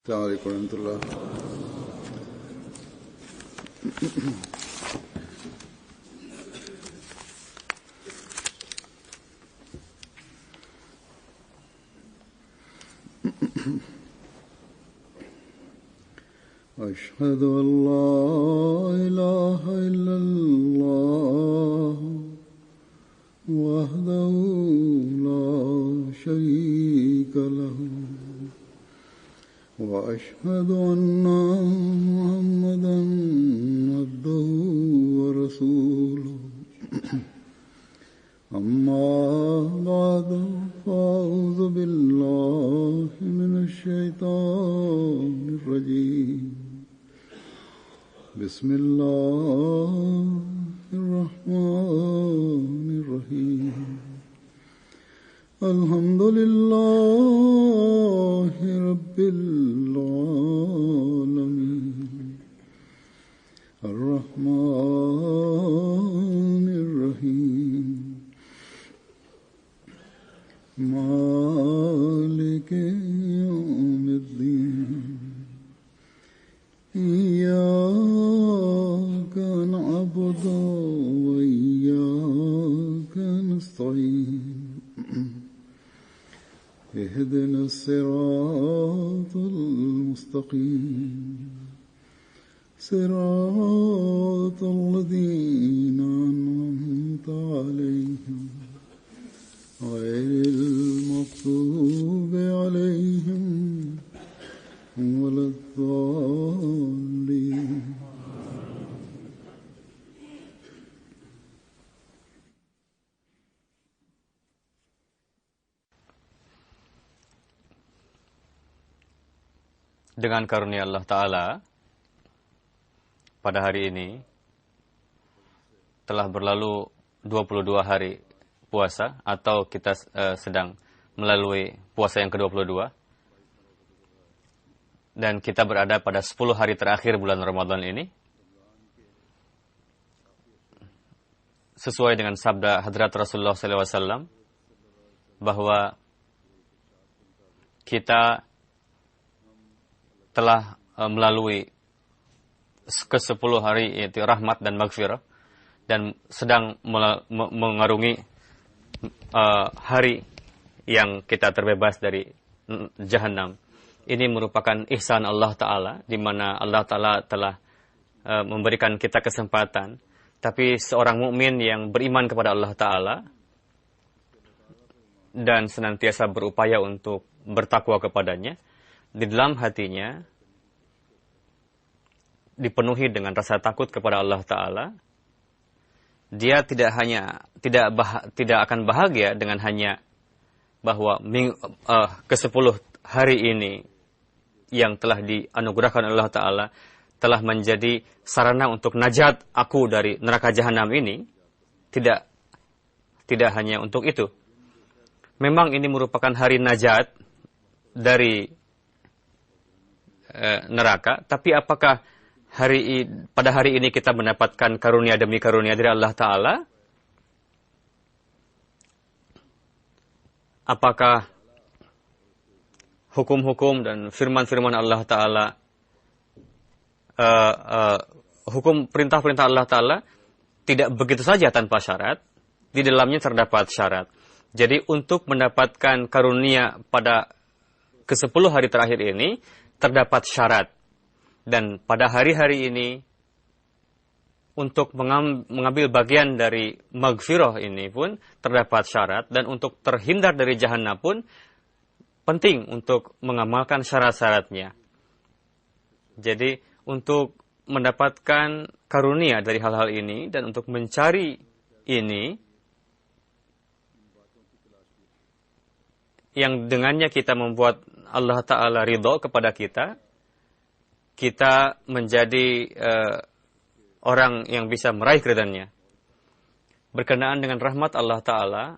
السلام عليكم ورحمة الله. أشهد أن لا إله إلا الله وحده لا شريك له وأشهد أن محمدا عبده ورسوله أما بعد فأعوذ بالله من الشيطان الرجيم بسم الله الرحمن الرحيم الحمد لله رب العالمين الرحمن الرحيم مالك يوم الدين إياك نعبد وإياك نستعين اهدنا الصراط المستقيم صراط الذين أنعمت عليهم غير المغضوب عليهم ولا الضالين. Dengan karunia Allah Ta'ala, pada hari ini telah berlalu 22 hari puasa, atau kita sedang melalui puasa yang ke-22. Dan kita berada pada 10 hari terakhir bulan Ramadan ini. Sesuai dengan sabda Hadrat Rasulullah SAW, bahwa kita telah melalui ke-10 hari, yaitu rahmat dan maghfirah, dan sedang mengarungi hari yang kita terbebas dari Jahannam. Ini merupakan ihsan Allah Ta'ala, di mana Allah Ta'ala telah memberikan kita kesempatan. Tapi seorang mukmin yang beriman kepada Allah Ta'ala dan senantiasa berupaya untuk bertakwa kepadanya, di dalam hatinya dipenuhi dengan rasa takut kepada Allah Ta'ala. Dia tidak akan bahagia dengan hanya bahwa ke-10 hari ini yang telah dianugerahkan Allah Ta'ala telah menjadi sarana untuk najat aku dari neraka Jahannam ini. Tidak hanya untuk itu. Memang ini merupakan hari najat dari neraka, tapi apakah pada hari ini kita mendapatkan karunia demi karunia dari Allah Ta'ala? Apakah hukum-hukum dan firman-firman Allah Ta'ala, hukum perintah-perintah Allah Ta'ala tidak begitu saja tanpa syarat? Di dalamnya terdapat syarat. Jadi untuk mendapatkan karunia pada ke-10 hari terakhir ini, terdapat syarat. Dan pada hari-hari ini, untuk mengambil bagian dari maghfirah ini pun terdapat syarat. Dan untuk terhindar dari Jahannam pun penting untuk mengamalkan syarat-syaratnya. Jadi untuk mendapatkan karunia dari hal-hal ini dan untuk mencari ini, yang dengannya kita membuat Allah Ta'ala ridho kepada kita, kita menjadi orang yang bisa meraih keridhaannya. Berkenaan dengan rahmat Allah Ta'ala,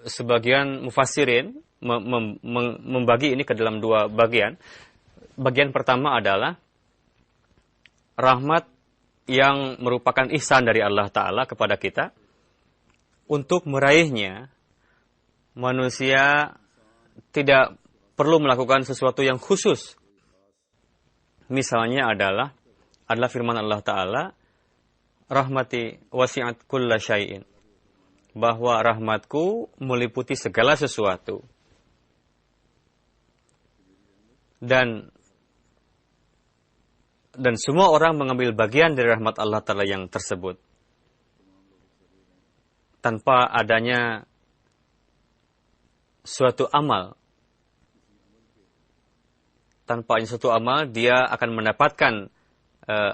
sebagian mufassirin membagi ini ke dalam dua bagian. Bagian pertama adalah rahmat yang merupakan ihsan dari Allah Ta'ala kepada kita. Untuk meraihnya, manusia tidak perlu melakukan sesuatu yang khusus. Misalnya adalah firman Allah Ta'ala, rahmati wasi'at kulla syai'in. Bahwa rahmatku meliputi segala sesuatu. Dan semua orang mengambil bagian dari rahmat Allah Ta'ala yang tersebut. Tanpa adanya suatu amal. Tanpa adanya suatu amal, dia akan mendapatkan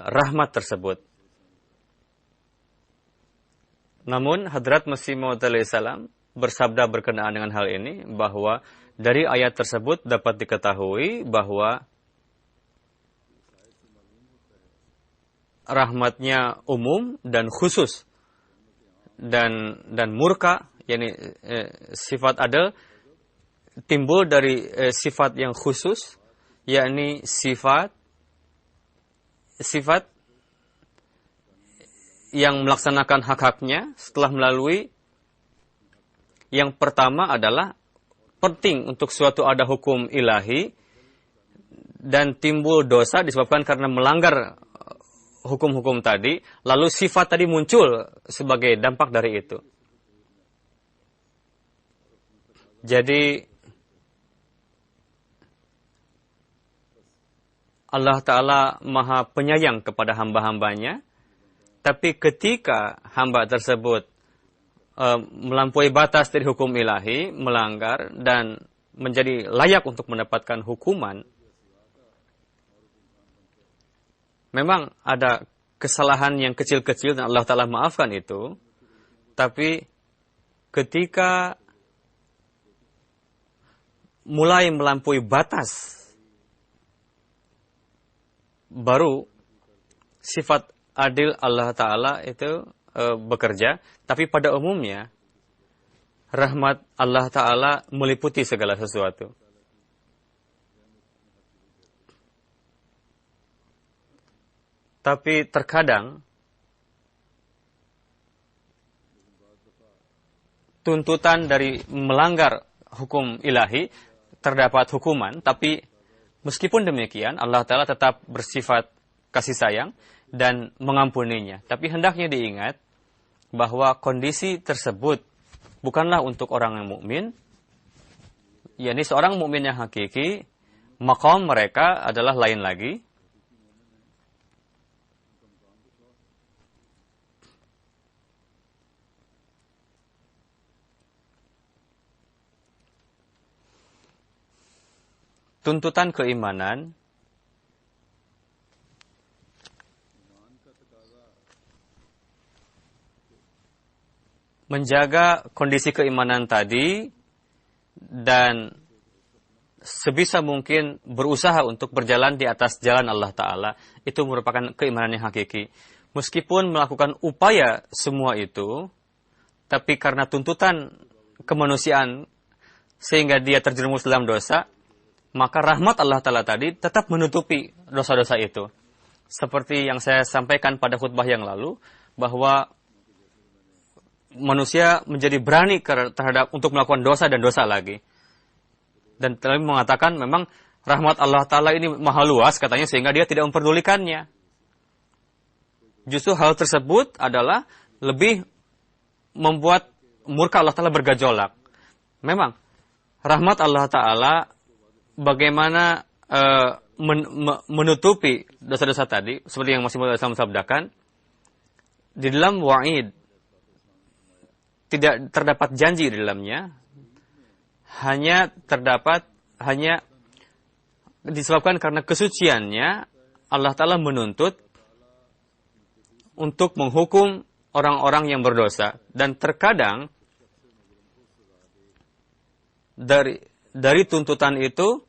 rahmat tersebut. Namun Hadrat Masih Maud alaihissalam bersabda berkenaan dengan hal ini bahwa dari ayat tersebut dapat diketahui bahwa rahmatnya umum dan khusus dan murka, yakni sifat adil timbul dari sifat yang khusus, yakni sifat yang melaksanakan hak-haknya setelah melalui yang pertama adalah penting untuk suatu ada hukum ilahi dan timbul dosa disebabkan karena melanggar hukum-hukum tadi, lalu sifat tadi muncul sebagai dampak dari itu. Jadi Allah Ta'ala maha penyayang kepada hamba-hambanya. Tapi ketika hamba tersebut melampaui batas dari hukum ilahi, melanggar, dan menjadi layak untuk mendapatkan hukuman, memang ada kesalahan yang kecil-kecil dan Allah Ta'ala maafkan itu. Tapi ketika mulai melampaui batas, baru sifat adil Allah Ta'ala itu bekerja. Tapi pada umumnya, rahmat Allah Ta'ala meliputi segala sesuatu. Tapi terkadang, tuntutan dari melanggar hukum ilahi, terdapat hukuman, tapi meskipun demikian, Allah Ta'ala tetap bersifat kasih sayang dan mengampuninya. Tapi hendaknya diingat bahwa kondisi tersebut bukanlah untuk orang yang mukmin. yakni seorang mukmin yang hakiki, maqam mereka adalah lain lagi. Tuntutan keimanan menjaga kondisi keimanan tadi dan sebisa mungkin berusaha untuk berjalan di atas jalan Allah Ta'ala. Itu merupakan keimanan yang hakiki. Meskipun melakukan upaya semua itu, tapi karena tuntutan kemanusiaan sehingga dia terjerumus dalam dosa, maka rahmat Allah Ta'ala tadi tetap menutupi dosa-dosa itu. Seperti yang saya sampaikan pada khutbah yang lalu, bahwa manusia menjadi berani terhadap untuk melakukan dosa dan dosa lagi. Dan telah mengatakan memang rahmat Allah Ta'ala ini maha luas katanya, sehingga dia tidak memperdulikannya. Justru hal tersebut adalah lebih membuat murka Allah Ta'ala bergejolak. Memang rahmat Allah Ta'ala bagaimana menutupi dosa-dosa tadi, seperti yang Masih Maud sabdakan, di dalam wa'id tidak terdapat janji di dalamnya, hanya disebabkan karena kesuciannya Allah Ta'ala menuntut untuk menghukum orang-orang yang berdosa. Dan terkadang dari tuntutan itu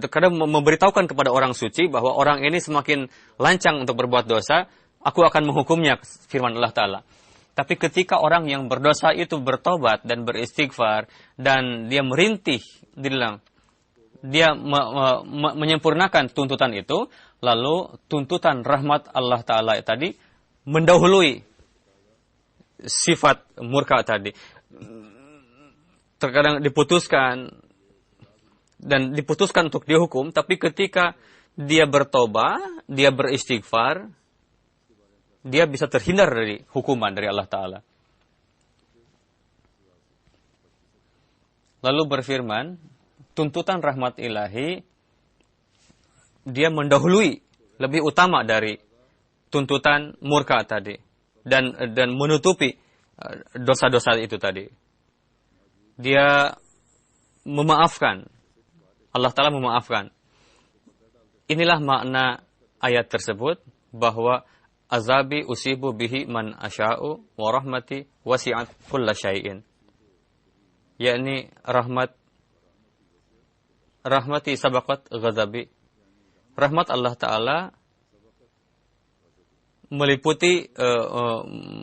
kadang memberitahukan kepada orang suci bahwa orang ini semakin lancang untuk berbuat dosa, aku akan menghukumnya, firman Allah Ta'ala. Tapi ketika orang yang berdosa itu bertobat dan beristighfar, dan dia merintih di dalam, dia menyempurnakan tuntutan itu, lalu tuntutan rahmat Allah Ta'ala tadi mendahului sifat murka tadi. Terkadang diputuskan untuk dihukum, tapi ketika dia bertobat, dia beristighfar, dia bisa terhindar dari hukuman dari Allah Ta'ala. Lalu berfirman, tuntutan rahmat ilahi, dia mendahului, lebih utama dari tuntutan murka tadi. Dan menutupi dosa-dosa itu tadi. Dia memaafkan. Allah Ta'ala memaafkan. Inilah makna ayat tersebut, bahwa azabi usibu bihi man asya'u wa rahmati wasi'at kulla syai'in. Yakni rahmati sabaqat ghazabi. Rahmat Allah Ta'ala meliputi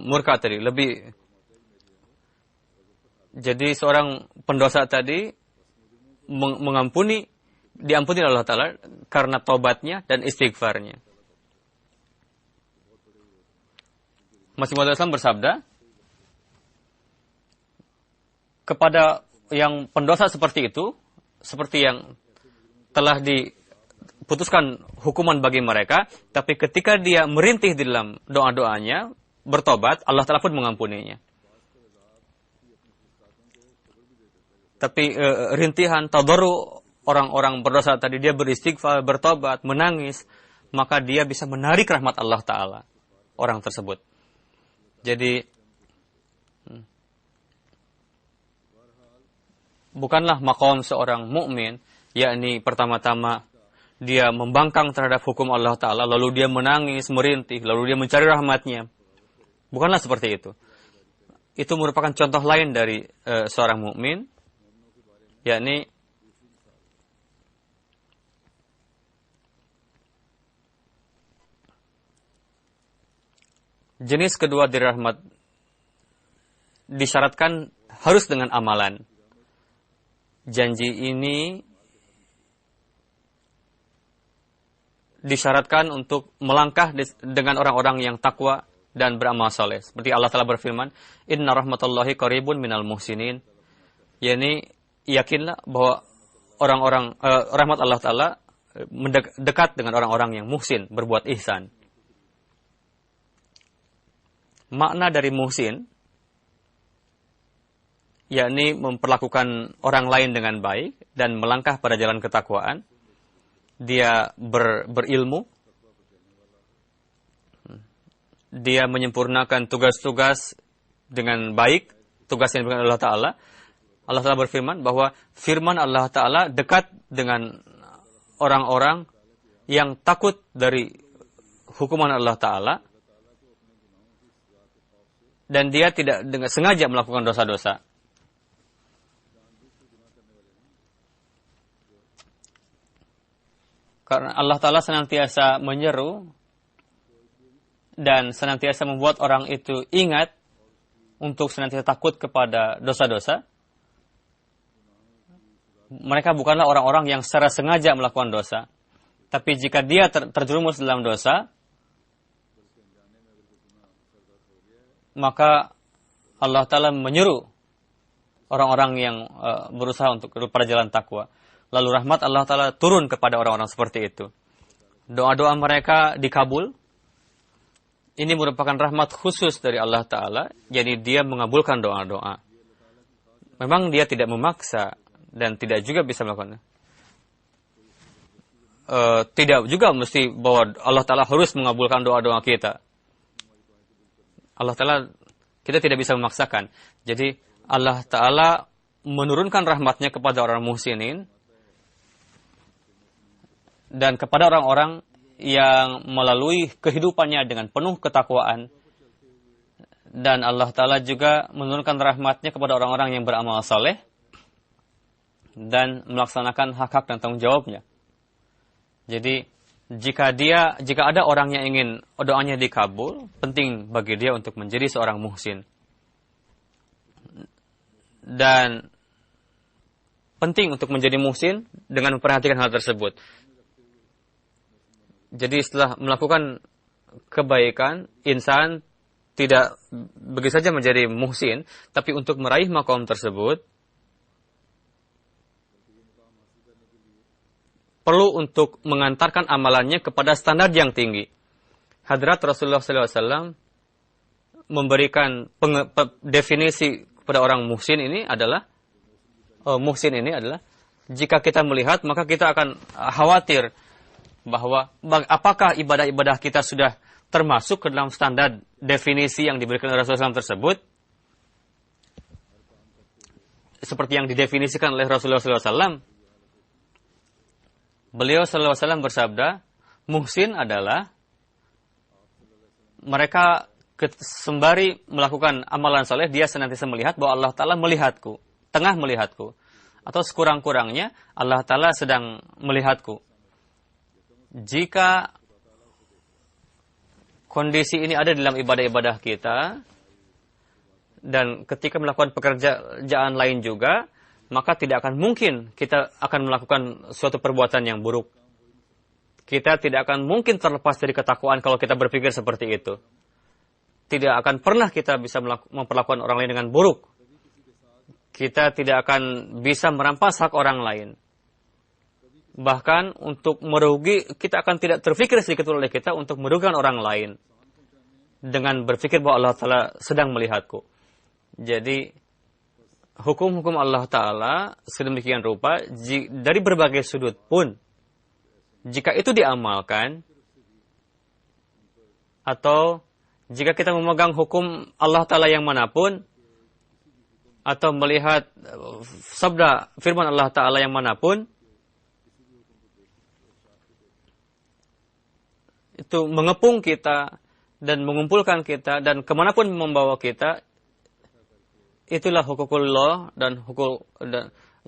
murka tadi. Jadi seorang pendosa tadi diampuni Allah Ta'ala karena taubatnya dan istighfarnya. Masih Maud Islam bersabda, kepada yang pendosa seperti itu, seperti yang telah diputuskan hukuman bagi mereka, tapi ketika dia merintih di dalam doa-doanya, bertobat, Allah Ta'ala pun mengampuninya. Tapi rintihan, tadarru orang-orang berdosa tadi, dia beristighfar, bertobat, menangis, maka dia bisa menarik rahmat Allah Ta'ala, orang tersebut. Jadi, bukanlah maqam seorang mukmin, yakni pertama-tama dia membangkang terhadap hukum Allah Ta'ala, lalu dia menangis, merintih, lalu dia mencari rahmatnya. Bukanlah seperti itu. Itu merupakan contoh lain dari seorang mukmin, yakni jenis kedua dari rahmat disyaratkan harus dengan amalan. Janji ini disyaratkan untuk melangkah dengan orang-orang yang takwa dan beramal saleh. Seperti Allah Ta'ala berfirman, Inna rahmatullahi qaribun minal muhsinin. Yani, yakinlah bahwa rahmat Allah Ta'ala dekat dengan orang-orang yang muhsin, berbuat ihsan. Makna dari muhsin, yakni memperlakukan orang lain dengan baik dan melangkah pada jalan ketakwaan. Dia berilmu, dia menyempurnakan tugas-tugas dengan baik, tugas yang diberikan Allah Ta'ala. Allah Ta'ala berfirman bahwa firman Allah Ta'ala dekat dengan orang-orang yang takut dari hukuman Allah Ta'ala, dan dia tidak dengan sengaja melakukan dosa-dosa. Karena Allah Ta'ala senantiasa menyeru dan senantiasa membuat orang itu ingat untuk senantiasa takut kepada dosa-dosa. Mereka bukanlah orang-orang yang secara sengaja melakukan dosa. Tapi jika dia terjerumus dalam dosa, maka Allah Ta'ala menyeru orang-orang yang berusaha untuk pada jalan takwa. Lalu rahmat Allah Ta'ala turun kepada orang-orang seperti itu. Doa-doa mereka dikabul. Ini merupakan rahmat khusus dari Allah Ta'ala. Jadi dia mengabulkan doa-doa. Memang dia tidak memaksa dan tidak juga bisa melakukannya. Tidak juga mesti bahwa Allah Ta'ala harus mengabulkan doa-doa kita. Allah Ta'ala, kita tidak bisa memaksakan. Jadi Allah Ta'ala menurunkan rahmatnya kepada orang muhsinin dan kepada orang-orang yang melalui kehidupannya dengan penuh ketakwaan. Dan Allah Ta'ala juga menurunkan rahmatnya kepada orang-orang yang beramal saleh dan melaksanakan hak-hak dan tanggung jawabnya. Jadi jika ada orang yang ingin doanya dikabul, penting bagi dia untuk menjadi seorang muhsin. Dan penting untuk menjadi muhsin dengan memperhatikan hal tersebut. Jadi setelah melakukan kebaikan, insan tidak begitu saja menjadi muhsin, tapi untuk meraih maqam tersebut perlu untuk mengantarkan amalannya kepada standar yang tinggi. Hadrat Rasulullah SAW memberikan definisi kepada orang muhsin ini adalah jika kita melihat maka kita akan khawatir bahwa apakah ibadah-ibadah kita sudah termasuk ke dalam standar definisi yang diberikan oleh Rasulullah SAW tersebut, seperti yang didefinisikan oleh Rasulullah SAW. Beliau SAW bersabda, muhsin adalah mereka sembari melakukan amalan soleh, dia senantiasa melihat bahwa Allah Ta'ala melihatku, tengah melihatku. Atau sekurang-kurangnya Allah Ta'ala sedang melihatku. Jika kondisi ini ada dalam ibadah-ibadah kita, dan ketika melakukan pekerjaan lain juga, maka tidak akan mungkin kita akan melakukan suatu perbuatan yang buruk. Kita tidak akan mungkin terlepas dari ketakwaan kalau kita berpikir seperti itu. Tidak akan pernah kita bisa memperlakukan orang lain dengan buruk. Kita tidak akan bisa merampas hak orang lain. Bahkan untuk merugi, kita akan tidak terfikir sedikit oleh kita untuk merugikan orang lain. Dengan berpikir bahwa Allah Ta'ala sedang melihatku. Jadi, hukum-hukum Allah Ta'ala sedemikian rupa, dari berbagai sudut pun, jika itu diamalkan, atau jika kita memegang hukum Allah Ta'ala yang manapun, atau melihat sabda firman Allah Ta'ala yang manapun, itu mengepung kita, dan mengumpulkan kita, dan kemanapun membawa kita, itulah hukukullah dan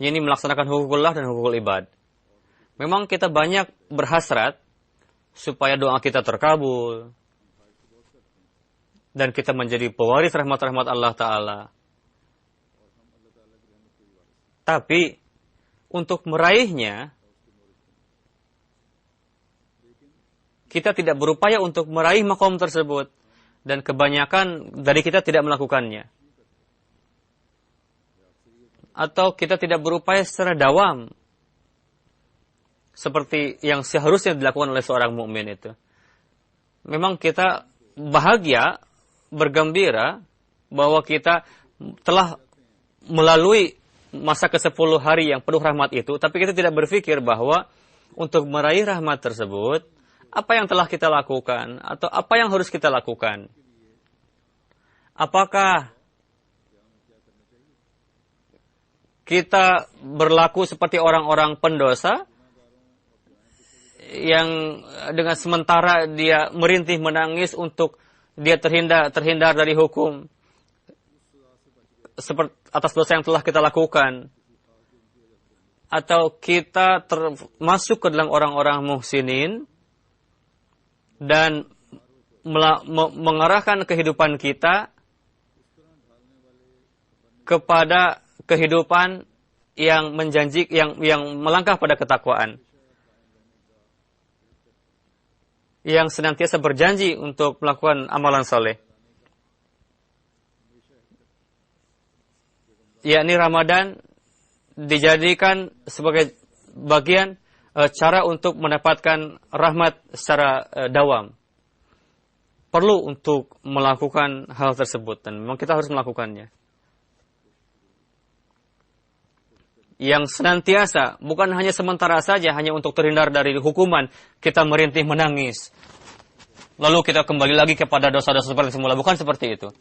ini melaksanakan hukukullah dan hukukul ibad. Memang kita banyak berhasrat supaya doa kita terkabul dan kita menjadi pewaris rahmat-rahmat Allah Ta'ala. Tapi untuk meraihnya, kita tidak berupaya untuk meraih maqam tersebut, dan kebanyakan dari kita tidak melakukannya. Atau kita tidak berupaya secara dawam seperti yang seharusnya dilakukan oleh seorang mukmin itu. Memang kita bahagia, bergembira bahwa kita telah melalui masa ke-10 hari yang penuh rahmat itu, tapi kita tidak berpikir bahwa untuk meraih rahmat tersebut, apa yang telah kita lakukan atau apa yang harus kita lakukan? Apakah kita berlaku seperti orang-orang pendosa yang dengan sementara dia merintih menangis untuk dia terhindar dari hukum seperti atas dosa yang telah kita lakukan, atau kita masuk ke dalam orang-orang muhsinin dan mengarahkan kehidupan kita kepada kehidupan yang yang melangkah pada ketakwaan, yang senantiasa berjanji untuk melakukan amalan soleh. Yakni Ramadan dijadikan sebagai bagian cara untuk mendapatkan rahmat secara dawam. Perlu untuk melakukan hal tersebut, dan memang kita harus melakukannya. Yang senantiasa, bukan hanya sementara saja, hanya untuk terhindar dari hukuman, kita merintih menangis. Lalu kita kembali lagi kepada dosa-dosa seperti semula. Bukan seperti itu.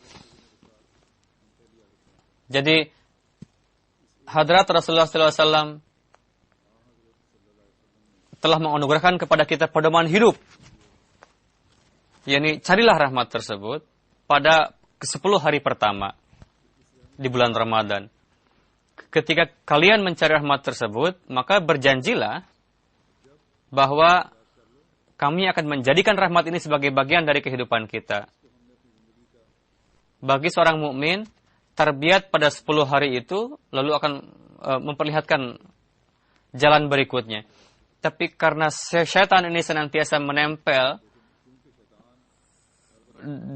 Jadi, hadrat Rasulullah SAW telah menganugerahkan kepada kita pedoman hidup. yakni carilah rahmat tersebut pada ke-10 hari pertama di bulan Ramadan. Ketika kalian mencari rahmat tersebut, maka berjanjilah bahwa kami akan menjadikan rahmat ini sebagai bagian dari kehidupan kita. Bagi seorang mukmin, tarbiyat pada 10 hari itu lalu akan memperlihatkan jalan berikutnya. Tapi karena syaitan ini senantiasa menempel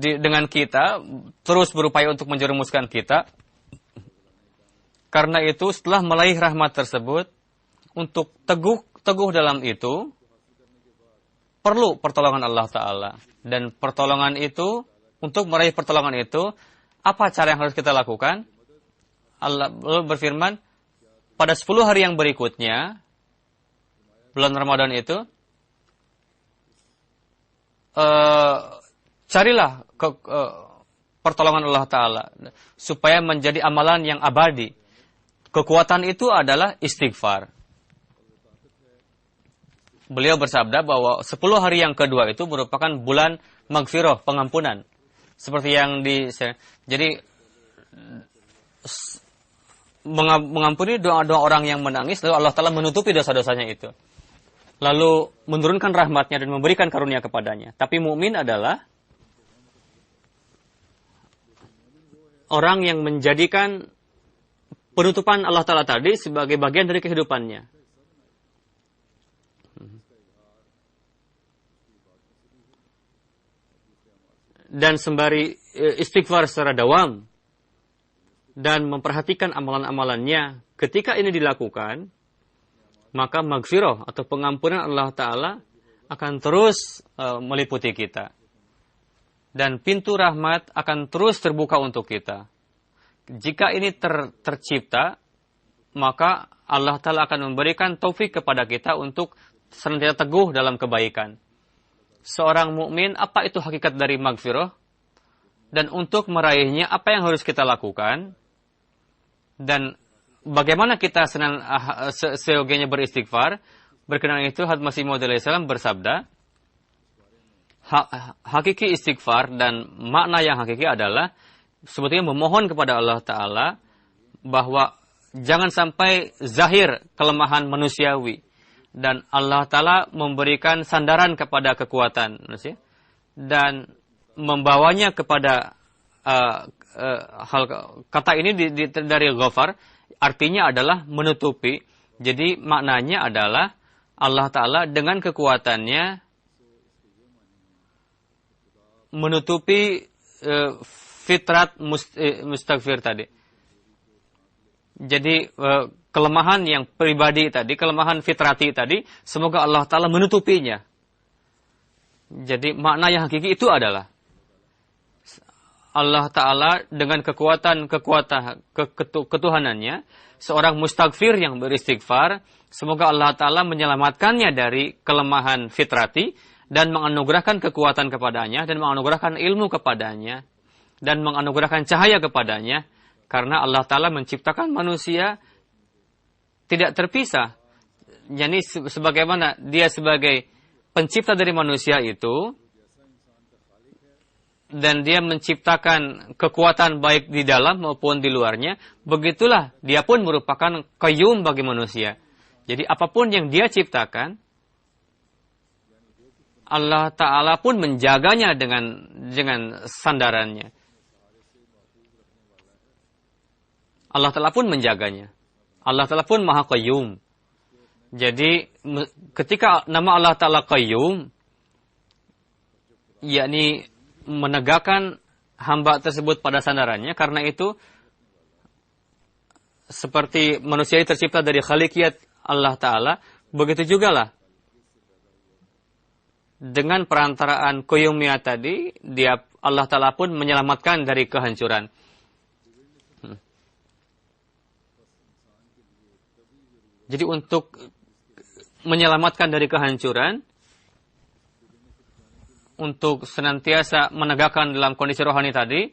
dengan kita, terus berupaya untuk menjerumuskan kita. Karena itu setelah meraih rahmat tersebut, untuk teguh dalam itu, perlu pertolongan Allah Ta'ala. Dan pertolongan itu, untuk meraih pertolongan itu, apa cara yang harus kita lakukan? Allah berfirman, pada 10 hari yang berikutnya, bulan Ramadan itu, carilah pertolongan Allah Ta'ala, supaya menjadi amalan yang abadi. Kekuatan itu adalah istighfar. Beliau bersabda bahwa 10 hari yang kedua itu merupakan bulan maghfirah, pengampunan. Seperti yang jadi mengampuni doa-doa orang yang menangis, lalu Allah Ta'ala menutupi dosa-dosanya itu. Lalu menurunkan rahmatnya dan memberikan karunia kepadanya. Tapi mukmin adalah orang yang menjadikan penutupan Allah Ta'ala tadi sebagai bagian dari kehidupannya. Dan sembari istighfar secara dawam dan memperhatikan amalan-amalannya, ketika ini dilakukan, maka maghfirah atau pengampunan Allah Ta'ala akan terus meliputi kita. Dan pintu rahmat akan terus terbuka untuk kita. Jika ini tercipta, maka Allah Ta'ala akan memberikan taufik kepada kita untuk senantiasa teguh dalam kebaikan. Seorang mukmin, apa itu hakikat dari maghfirah? Dan untuk meraihnya, apa yang harus kita lakukan? Dan bagaimana kita seyogianya beristighfar? Berkenaan itu, Hadrat Masih Maud SAW bersabda, hakiki istighfar dan makna yang hakiki adalah sebetulnya memohon kepada Allah Ta'ala bahwa jangan sampai zahir kelemahan manusiawi. Dan Allah Ta'ala memberikan sandaran kepada kekuatan manusia. Dan membawanya kepada kata ini dari ghafar, artinya adalah menutupi. Jadi maknanya adalah Allah Ta'ala dengan kekuatannya menutupi fitrat mustaghfir tadi. Jadi kelemahan yang pribadi tadi, kelemahan fitrati tadi, semoga Allah Ta'ala menutupinya. Jadi makna yang hakiki itu adalah Allah Ta'ala dengan ketuhanannya, seorang mustaghfir yang beristighfar, semoga Allah Ta'ala menyelamatkannya dari kelemahan fitrati dan menganugerahkan kekuatan kepadanya dan menganugerahkan ilmu kepadanya dan menganugerahkan cahaya kepadanya, karena Allah Ta'ala menciptakan manusia tidak terpisah. Jadi sebagaimana dia sebagai pencipta dari manusia itu, dan dia menciptakan kekuatan baik di dalam maupun di luarnya, begitulah dia pun merupakan qayyum bagi manusia. Jadi apapun yang dia ciptakan, Allah Ta'ala pun menjaganya dengan sandarannya. Allah Ta'ala pun menjaganya. Allah Ta'ala pun Maha Qayyum. Jadi ketika nama Allah Ta'ala Qayyum, yakni menegakkan hamba tersebut pada sandarannya, karena itu seperti manusia tercipta dari khaliqiyat Allah Ta'ala, begitu juga lah dengan perantaraan Qayyumiyah tadi, Allah Ta'ala pun menyelamatkan dari kehancuran. Jadi untuk menyelamatkan dari kehancuran, untuk senantiasa menegakkan dalam kondisi rohani tadi,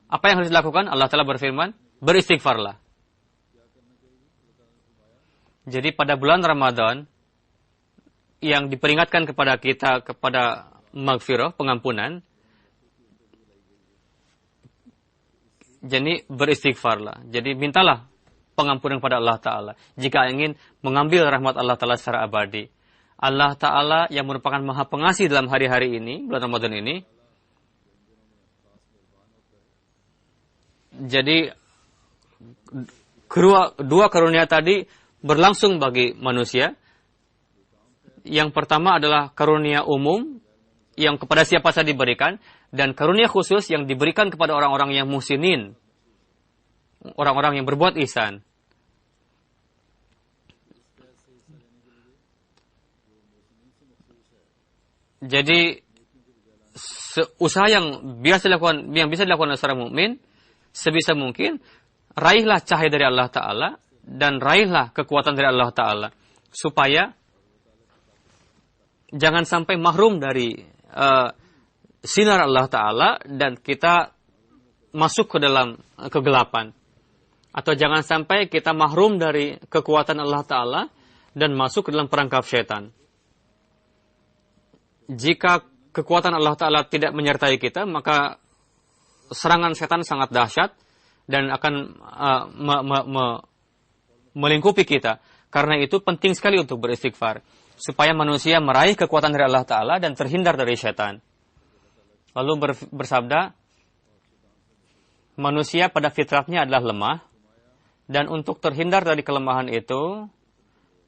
apa yang harus dilakukan? Allah Ta'ala berfirman, beristighfarlah. Jadi pada bulan Ramadan, yang diperingatkan kepada kita, kepada maghfirah, pengampunan, jadi beristighfarlah. Jadi mintalah pengampunan kepada Allah Ta'ala jika ingin mengambil rahmat Allah Ta'ala secara abadi. Allah Ta'ala yang merupakan Maha Pengasih dalam hari-hari ini, bulan Ramadan ini. Jadi dua karunia tadi berlangsung bagi manusia. Yang pertama adalah karunia umum yang kepada siapa saja diberikan, dan karunia khusus yang diberikan kepada orang-orang yang muhsinin, orang-orang yang berbuat ihsan. Jadi usaha yang bisa dilakukan oleh seorang mukmin, sebisa mungkin raihlah cahaya dari Allah Ta'ala dan raihlah kekuatan dari Allah Ta'ala, supaya jangan sampai mahrum dari sinar Allah Ta'ala dan kita masuk ke dalam kegelapan. Atau jangan sampai kita mahrum dari kekuatan Allah Ta'ala dan masuk ke dalam perangkap syaitan. Jika kekuatan Allah Ta'ala tidak menyertai kita, maka serangan setan sangat dahsyat dan akan melingkupi kita. Karena itu penting sekali untuk beristighfar, supaya manusia meraih kekuatan dari Allah Ta'ala dan terhindar dari setan. Lalu bersabda, manusia pada fitrahnya adalah lemah, dan untuk terhindar dari kelemahan itu,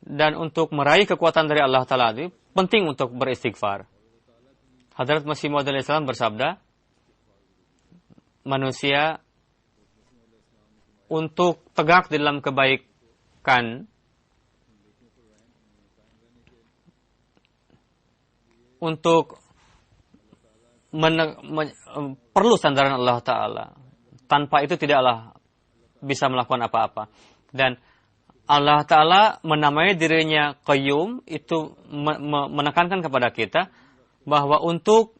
dan untuk meraih kekuatan dari Allah Ta'ala itu, penting untuk beristighfar. Hadrat Masih Maud alaihissalam bersabda, manusia untuk tegak di dalam kebaikan, untuk perlu sandaran Allah Ta'ala. Tanpa itu tidaklah bisa melakukan apa-apa. Dan Allah Ta'ala menamai dirinya Qayyum, itu menekankan kepada kita bahwa untuk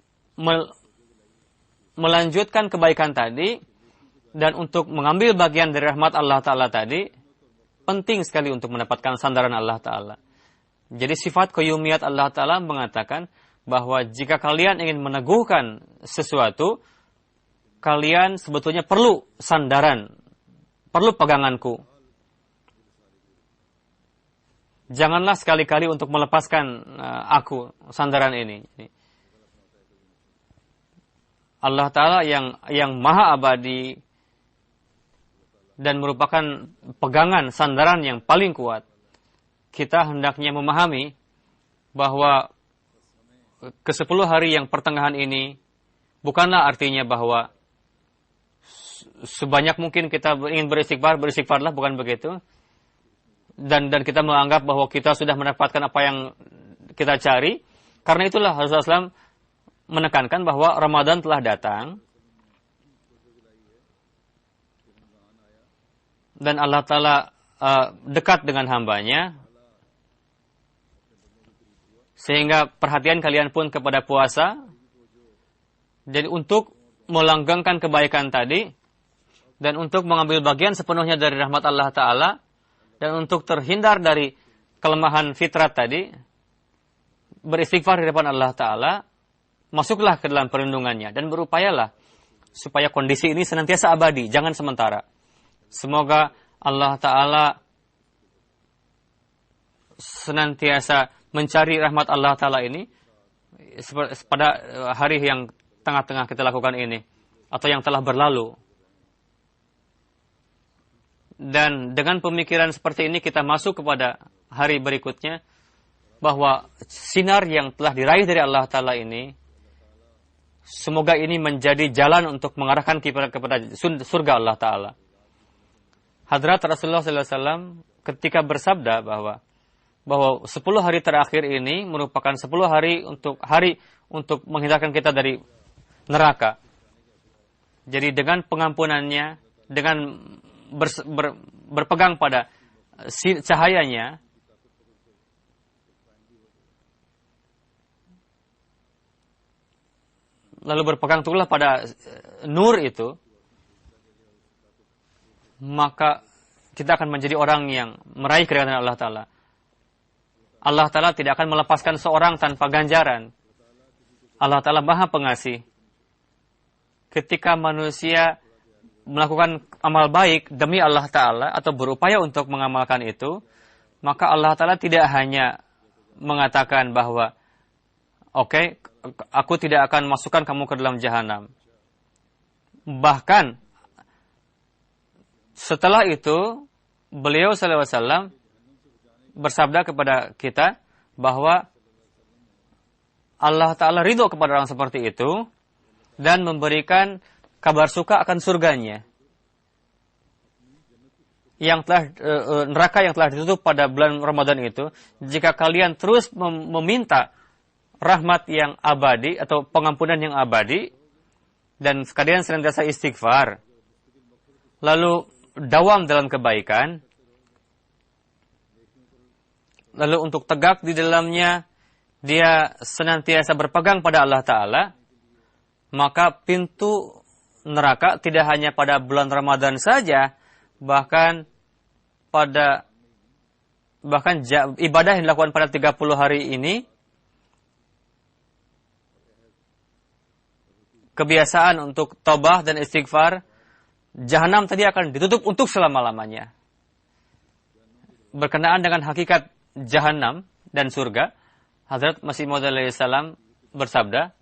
melanjutkan kebaikan tadi dan untuk mengambil bagian dari rahmat Allah Ta'ala tadi, penting sekali untuk mendapatkan sandaran Allah Ta'ala. Jadi sifat Qayyumiyat Allah Ta'ala mengatakan bahwa jika kalian ingin meneguhkan sesuatu, kalian sebetulnya perlu sandaran, perlu peganganku. Janganlah sekali-kali untuk melepaskan aku, sandaran ini. Allah Ta'ala yang maha abadi dan merupakan pegangan, sandaran yang paling kuat. Kita hendaknya memahami bahwa ke-10 hari yang pertengahan ini bukanlah artinya bahwa sebanyak mungkin kita ingin beristighfarlah, bukan begitu. Dan kita menganggap bahwa kita sudah mendapatkan apa yang kita cari. Karena itulah Rasulullah SAW menekankan bahwa Ramadan telah datang dan Allah Ta'ala dekat dengan hambanya, sehingga perhatian kalian pun kepada puasa. Jadi untuk melanggengkan kebaikan tadi dan untuk mengambil bagian sepenuhnya dari rahmat Allah Ta'ala, dan untuk terhindar dari kelemahan fitrat tadi, beristighfar di depan Allah Ta'ala, masuklah ke dalam perlindungannya, dan berupayalah supaya kondisi ini senantiasa abadi, jangan sementara. Semoga Allah Ta'ala senantiasa mencari rahmat Allah Ta'ala ini pada hari yang tengah-tengah kita lakukan ini, atau yang telah berlalu. Dan dengan pemikiran seperti ini kita masuk kepada hari berikutnya, bahwa sinar yang telah diraih dari Allah Ta'ala ini, semoga ini menjadi jalan untuk mengarahkan kita kepada surga Allah Ta'ala. Hadrat Rasulullah SAW ketika bersabda bahwa 10 hari terakhir ini merupakan 10 hari untuk menghindarkan kita dari neraka. Jadi dengan pengampunannya, dengan berpegang pada cahayanya, lalu berpegang teguhlah pada nur itu, maka kita akan menjadi orang yang meraih keridhaan Allah Ta'ala. Allah Ta'ala tidak akan melepaskan seorang tanpa ganjaran. Allah Ta'ala Maha Pengasih. Ketika manusia melakukan amal baik demi Allah Ta'ala atau berupaya untuk mengamalkan itu, maka Allah Ta'ala tidak hanya mengatakan bahwa oke, aku tidak akan masukkan kamu ke dalam jahanam. Bahkan setelah itu beliau sallallahu alaihi wasallam bersabda kepada kita bahwa Allah Ta'ala ridho kepada orang seperti itu dan memberikan kabar suka akan surganya. Yang telah neraka yang telah ditutup pada bulan Ramadan itu, jika kalian terus meminta rahmat yang abadi atau pengampunan yang abadi dan kalian senantiasa istighfar, lalu dawam dalam kebaikan, lalu untuk tegak di dalamnya dia senantiasa berpegang pada Allah Ta'ala, maka pintu neraka tidak hanya pada bulan Ramadan saja, bahkan ibadah yang dilakukan pada 30 hari ini, kebiasaan untuk taubah dan istighfar, jahanam tadi akan ditutup untuk selama-lamanya. Berkenaan dengan hakikat jahanam dan surga, Hazrat Masih Maud alaihi salam bersabda,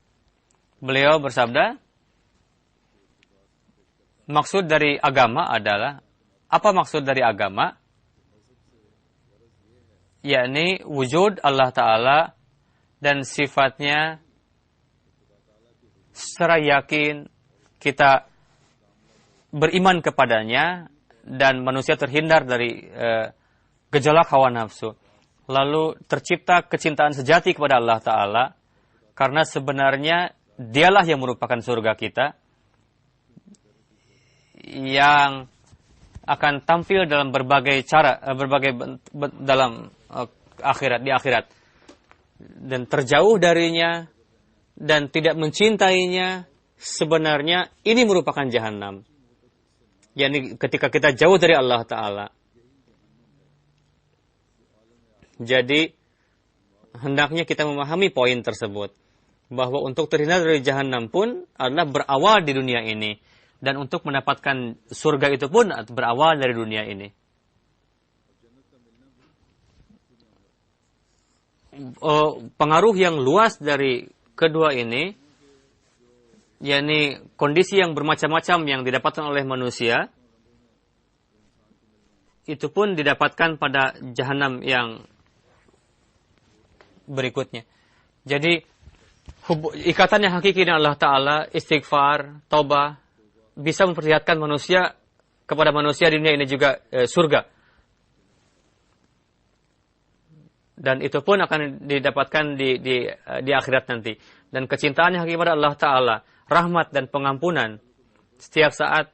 beliau bersabda, maksud dari agama adalah, apa maksud dari agama? Yakni wujud Allah Ta'ala dan sifatnya secara yakin kita beriman kepadanya dan manusia terhindar dari gejolak hawa nafsu. Lalu tercipta kecintaan sejati kepada Allah Ta'ala karena sebenarnya dialah yang merupakan surga kita yang akan tampil dalam berbagai cara, dalam di akhirat, dan terjauh darinya dan tidak mencintainya, sebenarnya ini merupakan jahanam. yakni ketika kita jauh dari Allah Ta'ala. Jadi hendaknya kita memahami poin tersebut, bahwa untuk terhindar dari jahanam pun adalah berawal di dunia ini, dan untuk mendapatkan surga itu pun berawal dari dunia ini. Pengaruh yang luas dari kedua ini, yakni kondisi yang bermacam-macam yang didapatkan oleh manusia, itu pun didapatkan pada jahanam yang berikutnya. Jadi ikatan yang hakiki dengan Allah Ta'ala, istighfar, taubah, bisa memperlihatkan manusia kepada manusia di dunia ini juga surga. Dan itu pun akan didapatkan di akhirat nanti. Dan kecintaan yang hakiki kepada Allah Ta'ala, rahmat dan pengampunan, setiap saat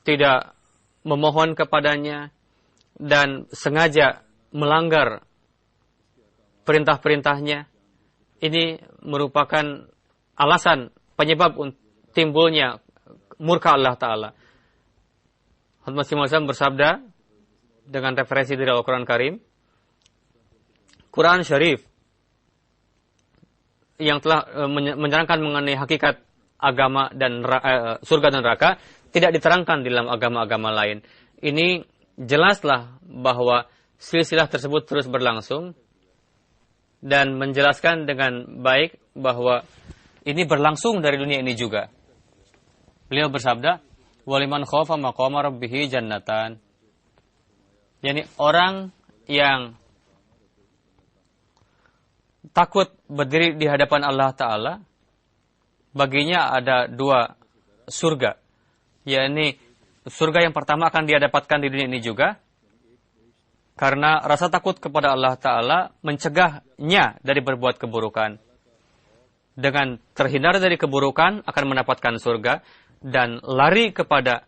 tidak memohon kepadanya dan sengaja melanggar perintah-perintahnya, ini merupakan alasan penyebab timbulnya murka Allah Ta'ala. Hadrat Masih Maud bersabda dengan referensi dari Al-Quran Karim, Quran Syarif yang telah menerangkan mengenai hakikat agama dan surga dan neraka tidak diterangkan di dalam agama-agama lain. Ini jelaslah bahwa silsilah tersebut terus berlangsung dan menjelaskan dengan baik bahwa ini berlangsung dari dunia ini juga. Beliau bersabda, waliman khaufa maqama rabbih jannatan. Yani orang yang takut berdiri di hadapan Allah Ta'ala, baginya ada dua surga. Yakni surga yang pertama akan dia dapatkan di dunia ini juga, karena rasa takut kepada Allah Ta'ala mencegahnya dari berbuat keburukan. Dengan terhindar dari keburukan akan mendapatkan surga, dan lari kepada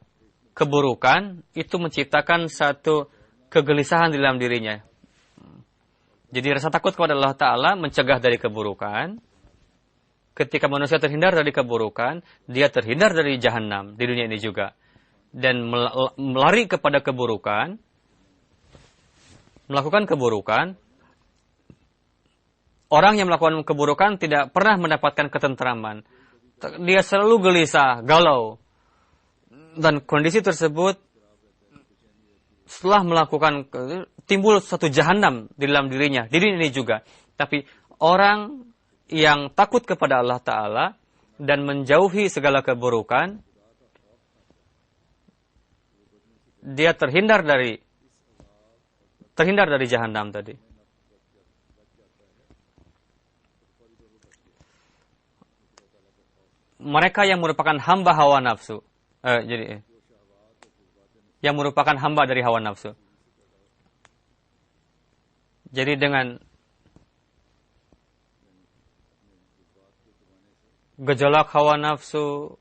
keburukan itu menciptakan satu kegelisahan di dalam dirinya. Jadi rasa takut kepada Allah Ta'ala mencegah dari keburukan. Ketika manusia terhindar dari keburukan, dia terhindar dari jahanam di dunia ini juga. Dan melari kepada keburukan, melakukan keburukan, orang yang melakukan keburukan tidak pernah mendapatkan ketentraman. Dia selalu gelisah, galau. Dan kondisi tersebut setelah melakukan, timbul satu jahanam di dalam dirinya, di dunia ini juga. Tapi orang yang takut kepada Allah Ta'ala dan menjauhi segala keburukan, dia terhindar dari jahanam tadi. mereka yang merupakan hamba hawa nafsu. Yang merupakan hamba dari hawa nafsu. Jadi dengan gejolak hawa nafsu,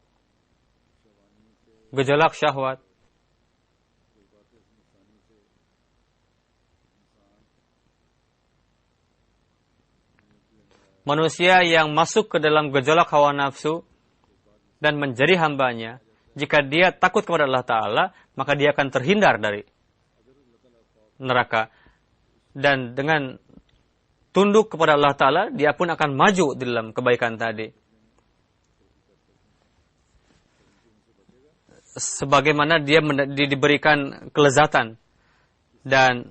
gejolak syahwat, manusia yang masuk ke dalam gejolak hawa nafsu dan menjadi hambanya, jika dia takut kepada Allah Ta'ala, maka dia akan terhindar dari neraka. Dan dengan tunduk kepada Allah Ta'ala, dia pun akan maju di dalam kebaikan tadi. Sebagaimana dia diberikan kelezatan. Dan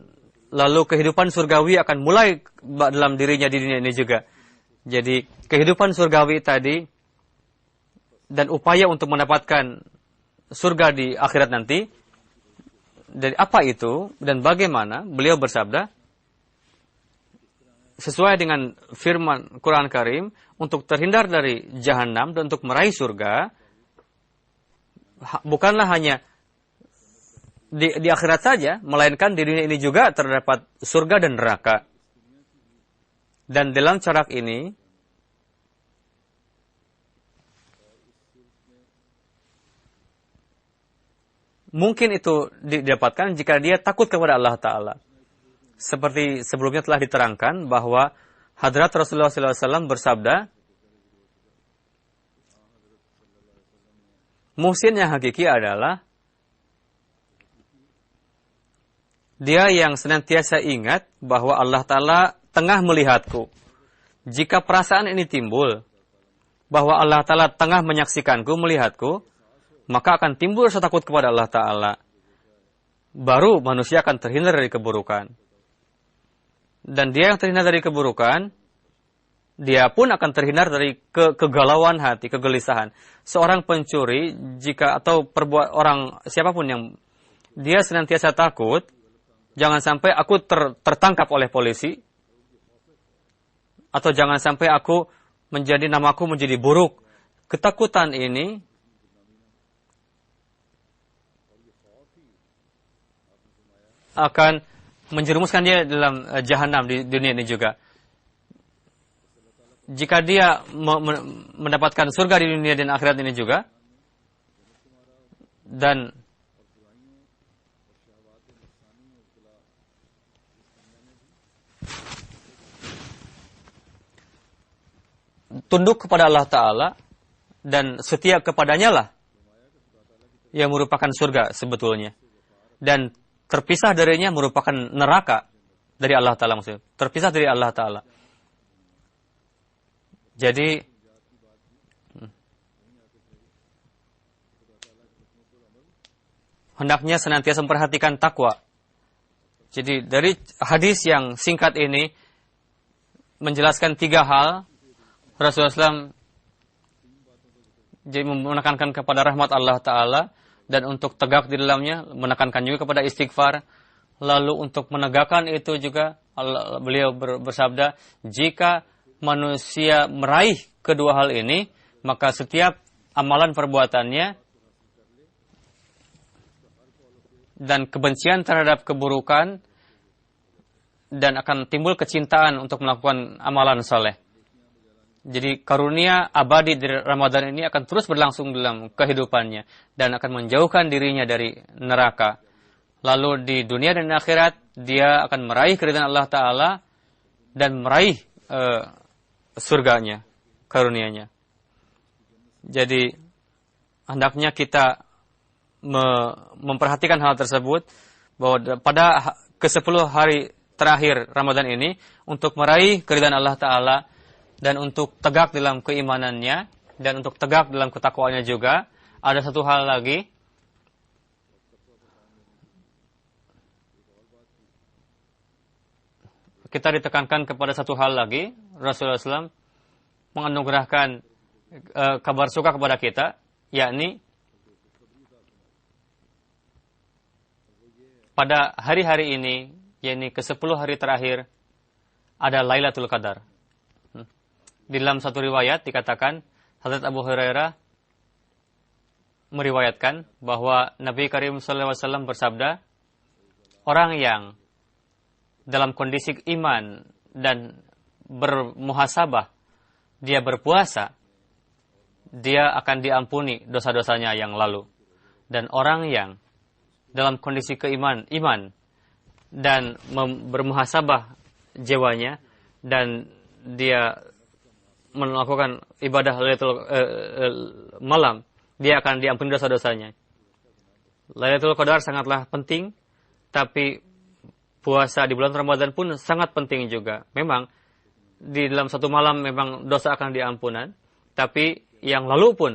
lalu kehidupan surgawi akan mulai dalam dirinya di dunia ini juga. Jadi kehidupan surgawi tadi dan upaya untuk mendapatkan surga di akhirat nanti, dari apa itu dan bagaimana, beliau bersabda sesuai dengan firman Quran Karim, untuk terhindar dari jahanam dan untuk meraih surga bukanlah hanya di akhirat saja, melainkan di dunia ini juga terdapat surga dan neraka. Dan dalam corak ini mungkin itu didapatkan jika dia takut kepada Allah Ta'ala. Seperti sebelumnya telah diterangkan bahwa Hadrat Rasulullah SAW bersabda, muhsin yang hakiki adalah dia yang senantiasa ingat bahwa Allah Ta'ala tengah melihatku. Jika perasaan ini timbul, bahwa Allah Ta'ala tengah menyaksikanku, melihatku, maka akan timbul rasa takut kepada Allah Ta'ala. Baru manusia akan terhindar dari keburukan. Dan dia yang terhindar dari keburukan, dia pun akan terhindar dari kegalauan hati, kegelisahan. Seorang pencuri, atau orang siapapun yang dia senantiasa takut, jangan sampai aku tertangkap oleh polisi, atau jangan sampai namaku menjadi buruk. Ketakutan ini akan menjerumuskan dia dalam jahanam di dunia ini juga. Jika dia mendapatkan surga di dunia dan akhirat ini juga, dan tunduk kepada Allah Ta'ala dan setia kepadanya lah yang merupakan surga sebetulnya. Dan terpisah darinya merupakan neraka dari Allah Ta'ala maksudnya. Terpisah dari Allah Ta'ala. Jadi hendaknya senantiasa memperhatikan takwa. Jadi dari hadis yang singkat ini menjelaskan 3 hal. Rasulullah SAW jadi menekankan kepada rahmat Allah Ta'ala, dan untuk tegak di dalamnya, menekankan juga kepada istighfar. Lalu untuk menegakkan itu juga, beliau bersabda, jika manusia meraih kedua hal ini, maka setiap amalan perbuatannya dan kebencian terhadap keburukan, dan akan timbul kecintaan untuk melakukan amalan saleh. Jadi karunia abadi dari Ramadan ini akan terus berlangsung dalam kehidupannya dan akan menjauhkan dirinya dari neraka. Lalu di dunia dan akhirat dia akan meraih keridhaan Allah Ta'ala dan meraih surganya, karunianya. Jadi hendaknya kita memperhatikan hal tersebut, bahwa pada ke-10 hari terakhir Ramadan ini untuk meraih keridhaan Allah Ta'ala dan untuk tegak dalam keimanannya dan untuk tegak dalam ketakwaannya juga. Ada satu hal lagi, kita ditekankan kepada satu hal lagi. Rasulullah SAW menganugerahkan kabar suka kepada kita, yakni pada hari-hari ini, yakni ke-10 hari terakhir, ada Lailatul Qadar. Di dalam satu riwayat dikatakan Hazrat Abu Hurairah meriwayatkan bahwa Nabi Karim SAW bersabda, orang yang dalam kondisi iman dan bermuhasabah, dia berpuasa, dia akan diampuni dosa-dosanya yang lalu. Dan orang yang dalam kondisi iman dan bermuhasabah jiwanya, dan dia melakukan ibadah Lailatul malam, dia akan diampuni dosa-dosanya. Lailatul Qadar sangatlah penting, tapi puasa di bulan Ramadan pun sangat penting juga. Memang di dalam satu malam memang dosa akan diampunan, tapi yang lalu pun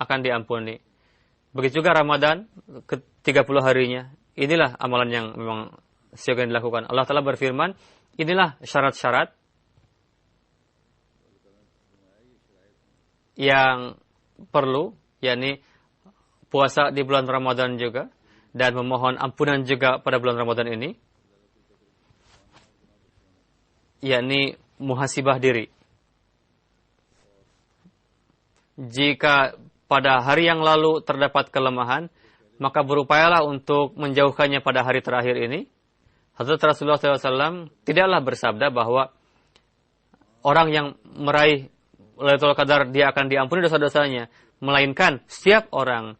akan diampuni. Begitu juga Ramadan ke 30 harinya. Inilah amalan yang memang siap dilakukan. Allah Ta'ala berfirman, inilah syarat-syarat yang perlu, yakni puasa di bulan Ramadan juga, dan memohon ampunan juga pada bulan Ramadan ini, yakni muhasibah diri. Jika pada hari yang lalu terdapat kelemahan, maka berupayalah untuk menjauhkannya pada hari terakhir ini. Hazrat Rasulullah SAW tidaklah bersabda bahwa orang yang meraih Lailatul Qadar dia akan diampuni dosa-dosanya, melainkan setiap orang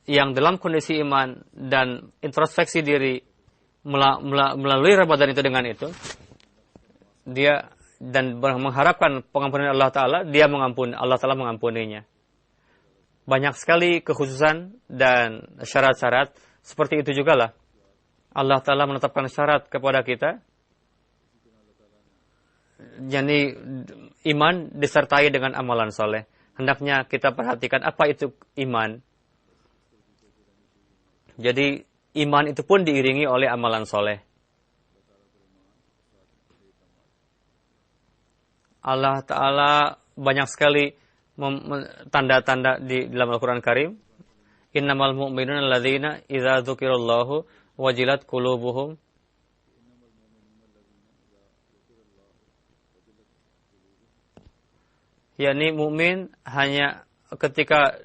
yang dalam kondisi iman dan introspeksi diri melalui Ramadan itu dengan itu, dia dan mengharapkan pengampunan Allah Ta'ala, dia mengampuni, Allah Ta'ala mengampuninya. Banyak sekali kekhususan dan syarat-syarat seperti itu juga lah. Allah Ta'ala menetapkan syarat kepada kita, jadi iman disertai dengan amalan soleh. Hendaknya kita perhatikan apa itu iman. Jadi iman itu pun diiringi oleh amalan soleh. Allah Ta'ala banyak sekali tanda-tanda di dalam Al-Quran Karim. Innamal mu'minuna alladzina idza dzukirallahu wajilat qulubuhum. yakni mukmin hanya ketika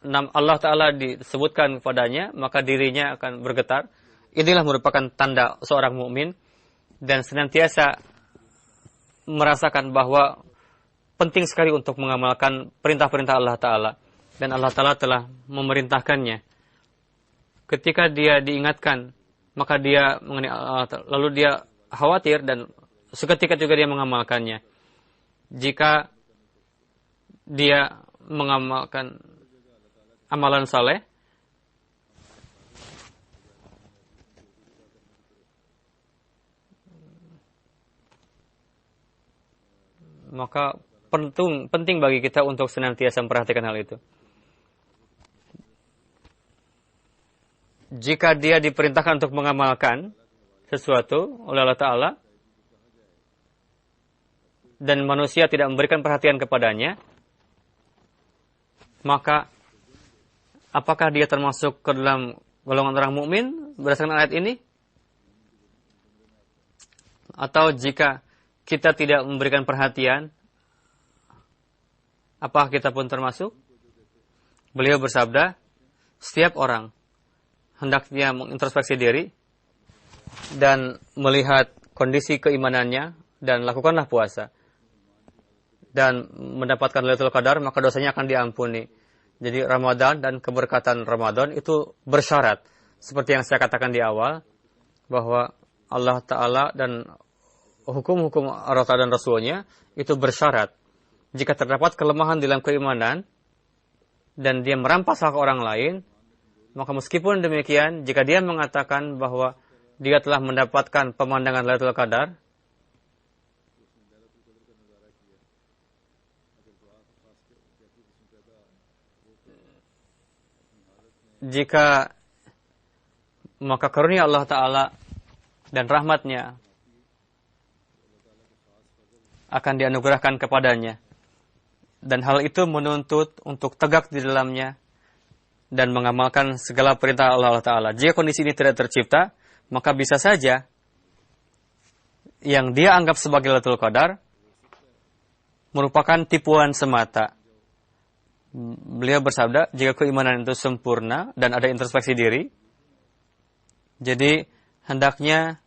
Allah Ta'ala disebutkan kepadanya, maka dirinya akan bergetar. Inilah merupakan tanda seorang mukmin, dan senantiasa merasakan bahwa penting sekali untuk mengamalkan perintah-perintah Allah Ta'ala. Dan Allah Ta'ala telah memerintahkannya. Ketika dia diingatkan, maka dia mengenai Allah Ta'ala, lalu dia khawatir dan seketika juga dia mengamalkannya. Jika dia mengamalkan amalan saleh, maka penting bagi kita untuk senantiasa memperhatikan hal itu. Jika dia diperintahkan untuk mengamalkan sesuatu oleh Allah Ta'ala, dan manusia tidak memberikan perhatian kepadanya, maka apakah dia termasuk ke dalam golongan orang mukmin berdasarkan ayat ini? Atau jika kita tidak memberikan perhatian, apakah kita pun termasuk? Beliau bersabda, setiap orang hendaknya mengintrospeksi diri dan melihat kondisi keimanannya, dan lakukanlah puasa dan mendapatkan Lailatul Qadar, maka dosanya akan diampuni. Jadi Ramadan dan keberkatan Ramadan itu bersyarat. Seperti yang saya katakan di awal, bahwa Allah Ta'ala dan hukum-hukum Allah Ta'ala dan Rasulnya itu bersyarat. Jika terdapat kelemahan dalam keimanan dan dia merampas hak orang lain, maka meskipun demikian, jika dia mengatakan bahwa dia telah mendapatkan pemandangan Lailatul Qadar, jika maka karunia Allah Ta'ala dan rahmatnya akan dianugerahkan kepadanya. Dan hal itu menuntut untuk tegak di dalamnya dan mengamalkan segala perintah Allah Ta'ala. Jika kondisi ini tidak tercipta, maka bisa saja yang dia anggap sebagai Lailatul Qadar merupakan tipuan semata. Beliau bersabda, jika keimanan itu sempurna dan ada introspeksi diri, jadi hendaknya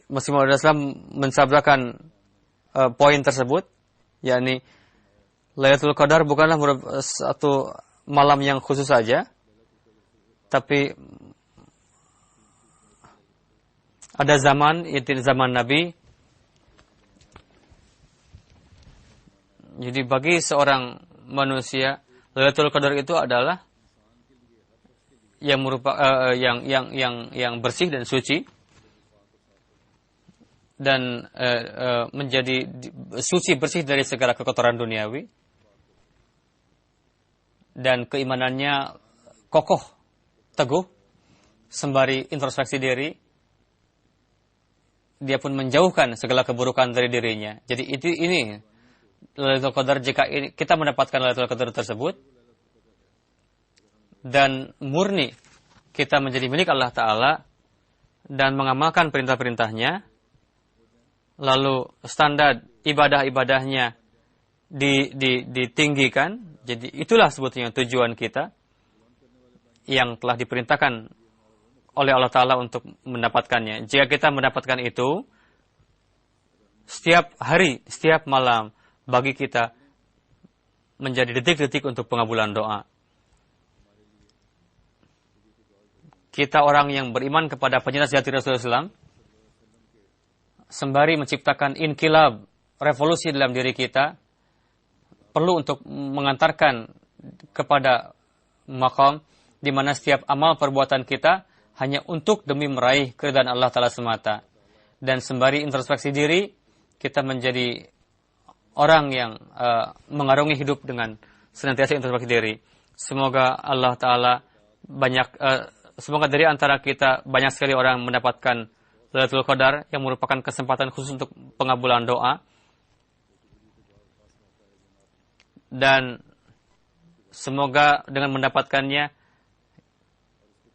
Masih Maud Islam mensabdakan poin tersebut, yakni Lailatul Qadar bukanlah satu malam yang khusus saja, tapi ada zaman, yaitu zaman Nabi. Jadi bagi seorang manusia, Lailatul Qadar itu adalah yang merupakan yang bersih dan suci, dan menjadi suci bersih dari segala kekotoran duniawi, dan keimanannya kokoh, teguh, sembari introspeksi diri, dia pun menjauhkan segala keburukan dari dirinya. Jadi ini Lailatul Qadar. Jika kita mendapatkan Lailatul Qadar tersebut dan murni kita menjadi milik Allah Ta'ala dan mengamalkan perintah-perintahnya, lalu standar ibadah-ibadahnya ditinggikan, jadi itulah sebetulnya tujuan kita yang telah diperintahkan oleh Allah Ta'ala untuk mendapatkannya. Jika kita mendapatkan itu, setiap hari, setiap malam, bagi kita menjadi detik-detik untuk pengabulan doa. Kita orang yang beriman kepada penjelas jati Rasulullah SAW, sembari menciptakan inkilab, revolusi dalam diri kita, perlu untuk mengantarkan kepada maqam di mana setiap amal perbuatan kita hanya untuk demi meraih keridhaan Allah Ta'ala semata. Dan sembari introspeksi diri, kita menjadi orang yang mengarungi hidup dengan senantiasa introspeksi diri. Semoga Allah Ta'ala semoga dari antara kita banyak sekali orang mendapatkan Lailatul Qadar yang merupakan kesempatan khusus untuk pengabulan doa, dan semoga dengan mendapatkannya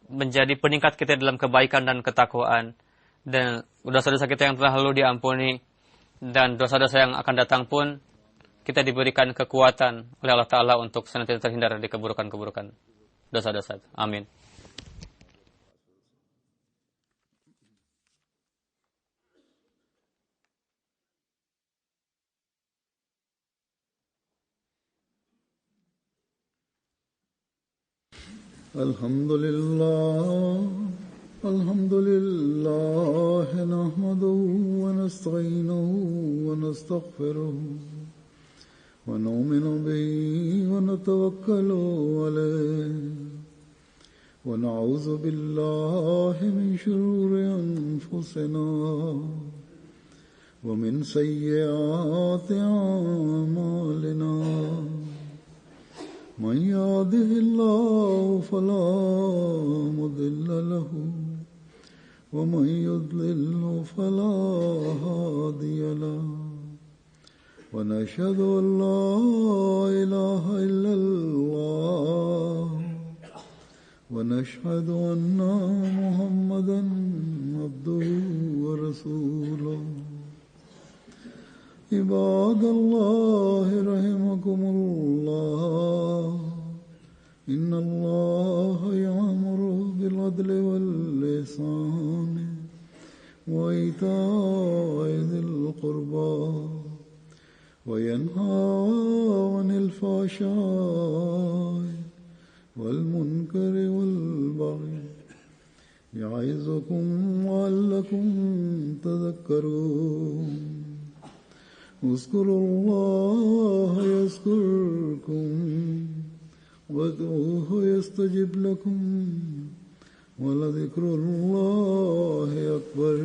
menjadi peningkat kita dalam kebaikan dan ketakwaan, dan dosa-dosa kita yang telah lalu diampuni, dan dosa-dosa yang akan datang pun kita diberikan kekuatan oleh Allah Ta'ala untuk senantiasa terhindar dari keburukan-keburukan dosa-dosa. Amin. Alhamdulillah, nahmaduhu wa nasta'inuhu wa nastaghfiruhu wa nu'minu bihi wa natawakkalu alayhi wa na'udzu billahi min shururi anfusina wa min sayyiati a'malina. من يهده الله فلا مضل له ومن يضلل فلا هادي له ونشهد أن لا إله إلا الله ونشهد أن محمدا عبده ورسوله. عباد الله رحمكم الله إن الله يأمر بالعدل والإحسان وإيتاء ذي القربى وينهى عن الفحشاء والمنكر والبغي يعظكم لعلكم تذكرون. اذكروا الله يذكركم وادعوه يستجب لكم ولذكر الله أكبر.